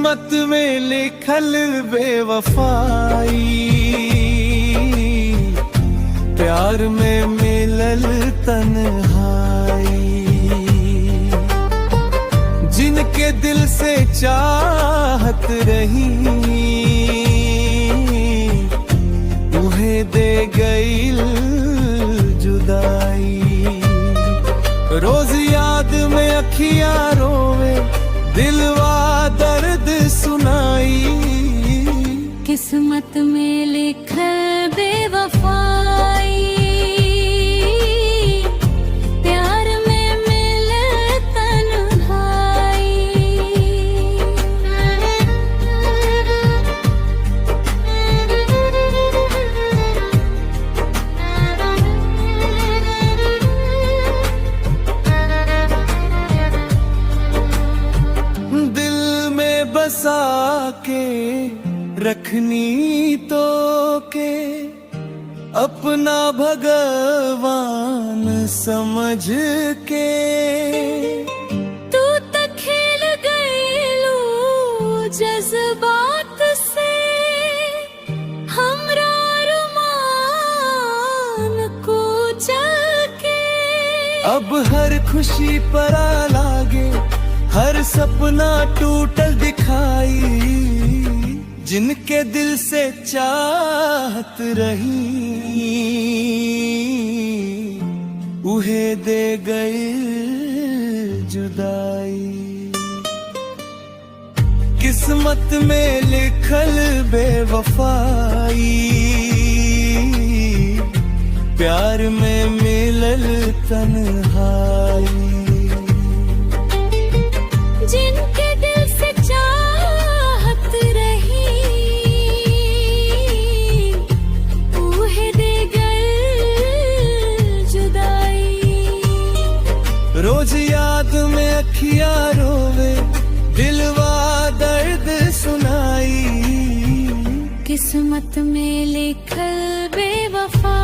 किस्मत में लिखल बेवफाई, प्यार में मिलल तन्हाई। जिनके दिल से चाहत रही उन्हें दे गईल जुदाई। रोज याद में अखियां रोवे, दिलवा दर्द सुनाई। किस्मत में लिखल बेवफाई, प्यार में मिले तन्हाई। दिल में बसा के रखनी तो के अपना भगवान समझ के। तू तो खेल गईलू जज्बात से, हमरा रुमान को चल के। अब हर खुशी परा लागे, हर सपना टूटल दिखाई। जिनके दिल से चाहत रही उहे दे गए जुदाई। किस्मत में लिखल बेवफाई, प्यार में मिलल तन्हाई। जिनके दिल से चाहत रही उहे दे गए जुदाई। रोज याद में अखियां रोवे, दिलवा दर्द सुनाई। किस्मत में लिखल बेवफा